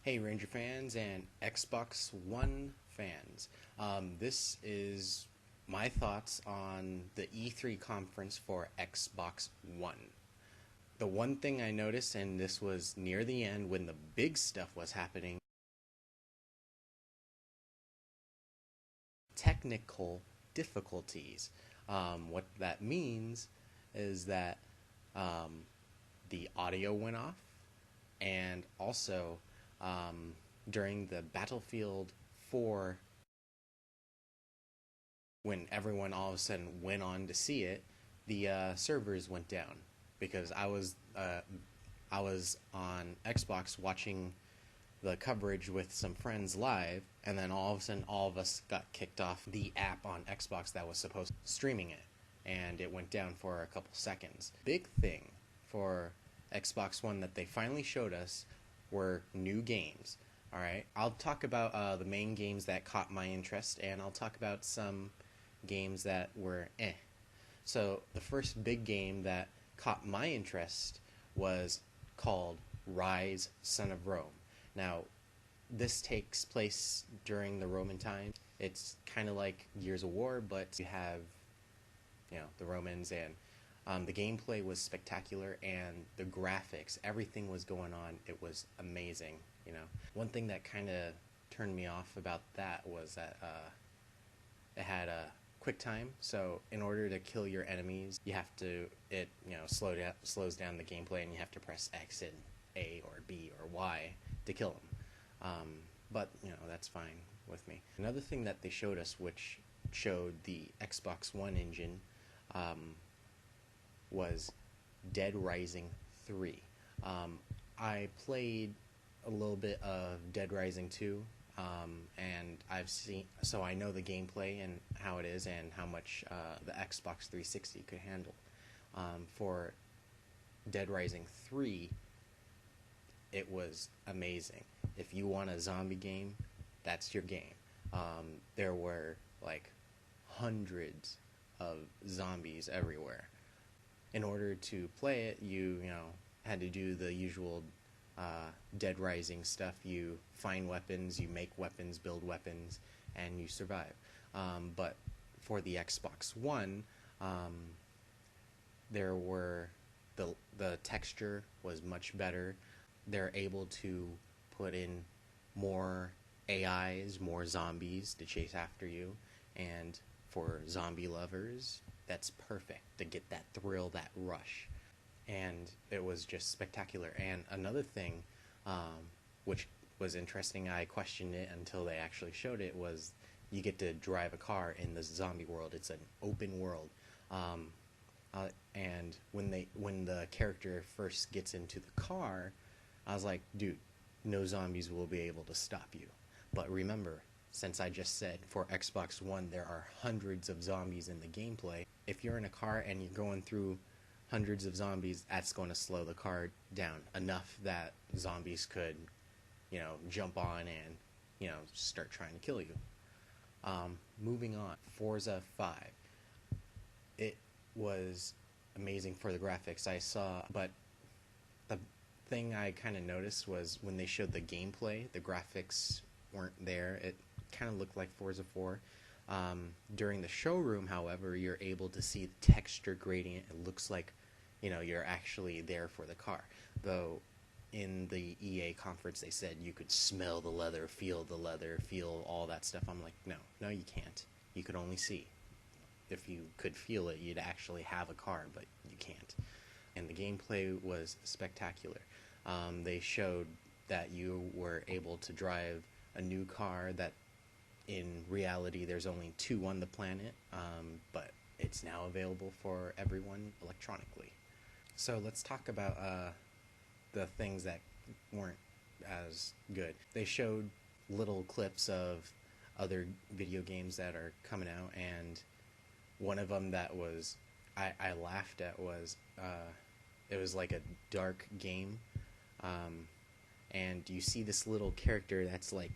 Hey Ranger fans and Xbox One fans. This is my thoughts on the E3 conference for Xbox One. The one thing I noticed, and this was near the end when the big stuff was happening, technical difficulties. What that means is that the audio went off, and also during the Battlefield 4, when everyone all of a sudden went on to see it, the servers went down because I was on Xbox watching the coverage with some friends live, and then all of a sudden all of us got kicked off the app on Xbox that was supposed to streaming it, and it went down for a couple seconds. Big thing for Xbox One that they finally showed us were new games. Alright, I'll talk about the main games that caught my interest, and I'll talk about some games that were eh. So the first big game that caught my interest was called Rise, Son of Rome. Now, this takes place during the Roman times. It's kind of like Gears of War, but you have, the Romans, and the gameplay was spectacular, and the graphics, everything was going on. It was amazing. One thing that kind of turned me off about that was that it had a quick time. So in order to kill your enemies, you have to slows down the gameplay, and you have to press X and A or B or Y to kill them. But that's fine with me. Another thing that they showed us, which showed the Xbox One engine, was Dead Rising 3. I played a little bit of Dead Rising 2, and so I know the gameplay and how it is and how much the Xbox 360 could handle. For Dead Rising 3, it was amazing. If you want a zombie game, that's your game. There were like hundreds of zombies everywhere. In order to play it, you had to do the usual Dead Rising stuff. You find weapons, you make weapons, build weapons, and you survive. But for the Xbox One, the texture was much better. They're able to put in more AIs, more zombies to chase after you, and for zombie lovers, that's perfect to get that thrill, that rush. And it was just spectacular. And another thing, which was interesting, I questioned it until they actually showed it, was you get to drive a car in the zombie world. It's an open world. And when the character first gets into the car, I was like, dude, no zombies will be able to stop you. But remember, since I just said for Xbox One there are hundreds of zombies in the gameplay, if you're in a car and you're going through hundreds of zombies, that's going to slow the car down enough that zombies could, jump on and, start trying to kill you. Moving on, Forza 5. It was amazing for the graphics but the thing I kind of noticed was when they showed the gameplay, the graphics weren't there. It kind of looked like Forza 4. During the showroom, however, you're able to see the texture gradient. It looks like, you're actually there for the car. Though in the EA conference, they said you could smell the leather, feel all that stuff. I'm like, no, you can't. You could only see. If you could feel it, you'd actually have a car, but you can't. And the gameplay was spectacular. They showed that you were able to drive a new car that in reality there's only 2 on the planet, but it's now available for everyone electronically. So let's talk about the things that weren't as good. They showed little clips of other video games that are coming out, and one of them that was I laughed at was it was like a dark game, and you see this little character that's like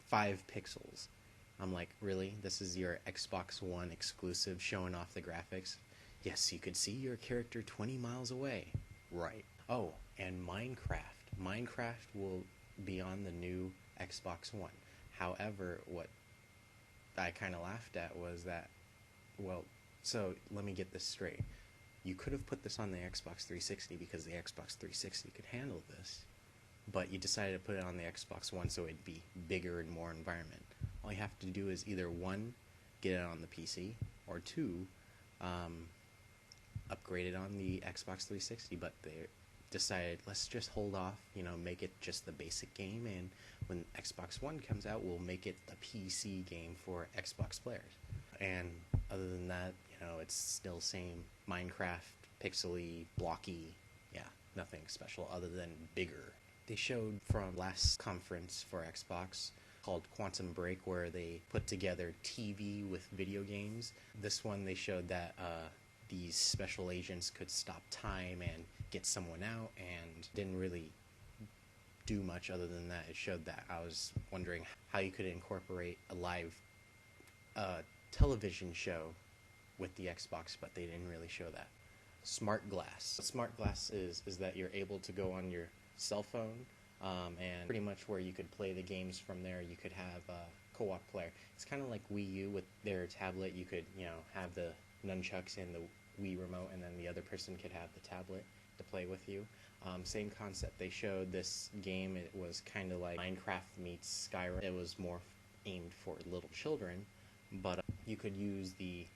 5 pixels. I'm like, really? This is your Xbox One exclusive showing off the graphics? Yes, you could see your character 20 miles away. Right. Oh, and Minecraft. Minecraft will be on the new Xbox One. However, what I kind of laughed at was that, well, so let me get this straight. You could have put this on the Xbox 360 because the Xbox 360 could handle this, but you decided to put it on the Xbox One so it'd be bigger and more environment. All you have to do is either one, get it on the PC, or two, upgrade it on the Xbox 360, but they decided, let's just hold off, make it just the basic game, and when Xbox One comes out, we'll make it a PC game for Xbox players. And other than that, it's still same Minecraft, pixely, blocky, yeah, nothing special other than bigger. They showed from last conference for Xbox called Quantum Break, where they put together TV with video games. This one they showed that these special agents could stop time and get someone out, and didn't really do much other than that. It showed that. I was wondering how you could incorporate a live television show with the Xbox, but they didn't really show that. Smart Glass. Smart Glass is that you're able to go on your cell phone, and pretty much where you could play the games from there. You could have a co-op player. It's kind of like Wii U with their tablet. You could, have the nunchucks and the Wii remote, and then the other person could have the tablet to play with you. Same concept. They showed this game. It was kind of like Minecraft meets Skyrim. It was more aimed for little children, but you could use the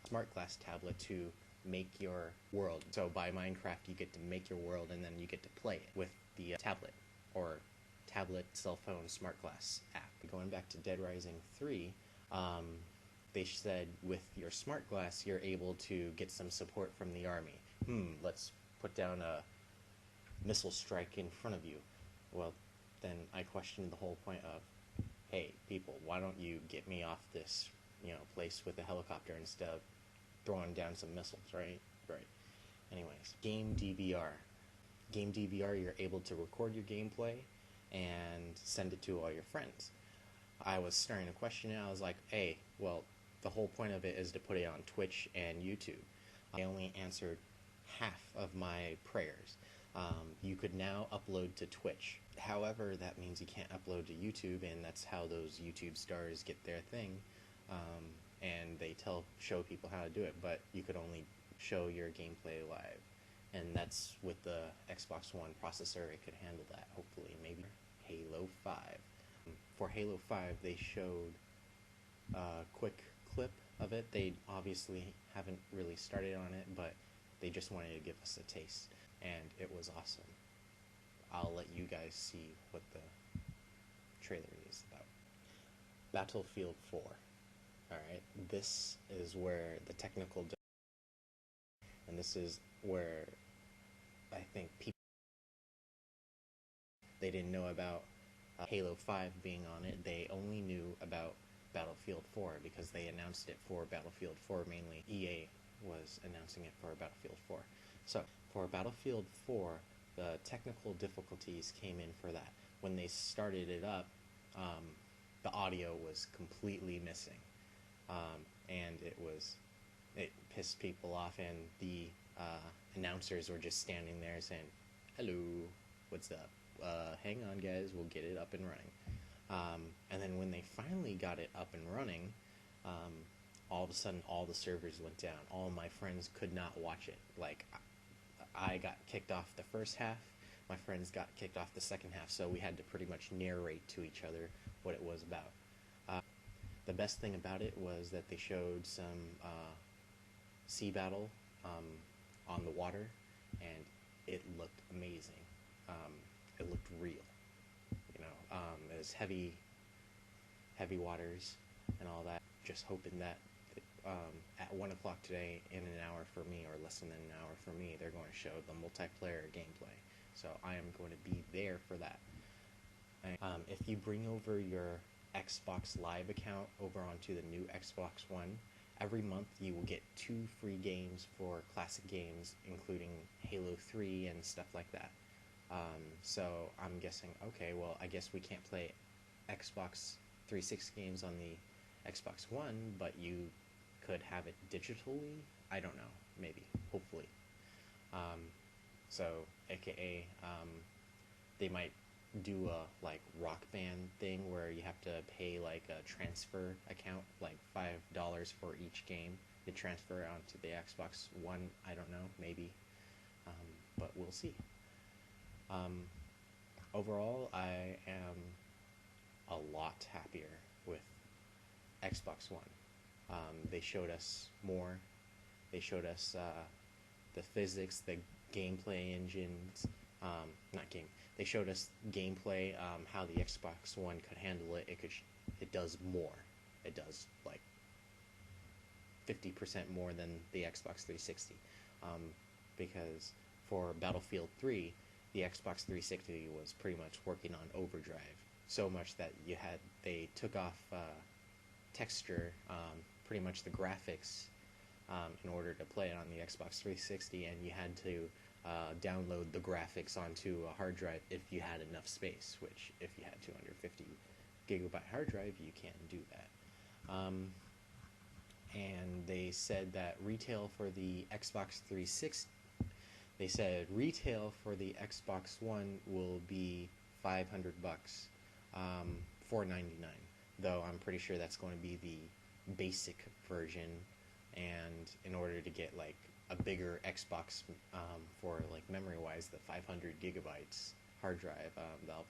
Smart Glass tablet to make your world. So by Minecraft, you get to make your world, and then you get to play it with the tablet, or tablet, cell phone, Smart Glass app. Going back to Dead Rising 3, they said with your Smart Glass, you're able to get some support from the army. Let's put down a missile strike in front of you. Well, then I questioned the whole point of, hey, people, why don't you get me off this, place with a helicopter instead of throwing down some missiles, right? Right. Anyways, Game DVR. Game DVR, you're able to record your gameplay and send it to all your friends. I was starting to question it. I was like, hey, well, the whole point of it is to put it on Twitch and YouTube. I only answered half of my prayers. You could now upload to Twitch. However, that means you can't upload to YouTube, and that's how those YouTube stars get their thing. And they show people how to do it, but you could only show your gameplay live. And that's with the Xbox One processor, it could handle that, hopefully. Maybe Halo 5. For Halo 5, they showed a quick clip of it. They obviously haven't really started on it, but they just wanted to give us a taste, and it was awesome. I'll let you guys see what the trailer is about. Battlefield 4. Alright, this is where the technical and this is where I think people, they didn't know about Halo 5 being on it. They only knew about Battlefield 4 because they announced it for Battlefield 4 mainly. EA was announcing it for Battlefield 4. So, for Battlefield 4, the technical difficulties came in for that. When they started it up, the audio was completely missing. And it pissed people off, and the announcers were just standing there saying, hello, what's up? Hang on guys, we'll get it up and running. And then when they finally got it up and running, all of a sudden all the servers went down. All my friends could not watch it. Like, I got kicked off the first half, my friends got kicked off the second half, so we had to pretty much narrate to each other what it was about. The best thing about it was that they showed some sea battle on the water, and it looked amazing. It looked real. It was heavy waters and all that. Just hoping that at 1 o'clock today, in an hour for me, or less than an hour for me, they're going to show the multiplayer gameplay. So I am going to be there for that. If you bring over your Xbox Live account over onto the new Xbox One, every month you will get 2 free games for classic games, including Halo 3 and stuff like that. So I'm guessing, okay, well, I guess we can't play Xbox 360 games on the Xbox One, but you could have it digitally? I don't know, maybe, hopefully. So, aka, they might do a like Rock Band thing where you have to pay like a transfer account, like $5 for each game to transfer onto the Xbox One. I don't know, maybe, but we'll see. Um, Overall, I am a lot happier with Xbox One. They showed us more. They showed us the physics, the gameplay engines. Not game. They showed us gameplay, how the Xbox One could handle it. It does more. It does like 50% more than the Xbox 360. Because for Battlefield 3, the Xbox 360 was pretty much working on overdrive, so much that they took off texture, pretty much the graphics, in order to play it on the Xbox 360, and you had to download the graphics onto a hard drive if you had enough space, which if you had 250 gigabyte hard drive, you can do that. And they said that retail for the Xbox 360, they said retail for the Xbox One will be $500, $499. Though I'm pretty sure that's going to be the basic version, and in order to get like a bigger Xbox, for like memory wise, the 500 gigabytes hard drive, that'll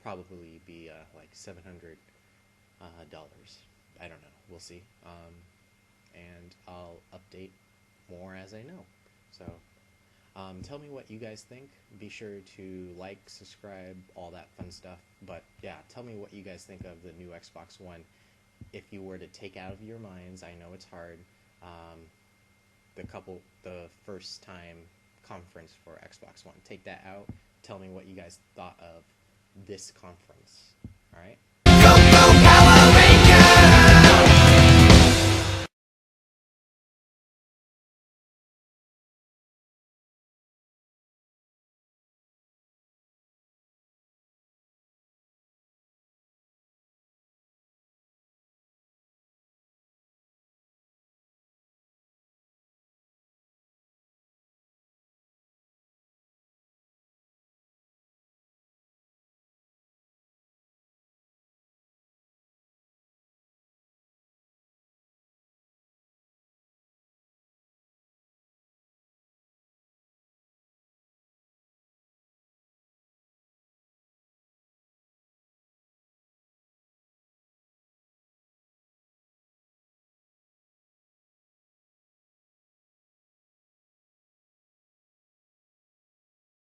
probably be like $700. I don't know. We'll see. And I'll update more as I know. So tell me what you guys think. Be sure to like, subscribe, all that fun stuff. But yeah, tell me what you guys think of the new Xbox One. If you were to take out of your minds, I know it's hard, the first time conference for Xbox One. Take that out. Tell me what you guys thought of this conference. All right?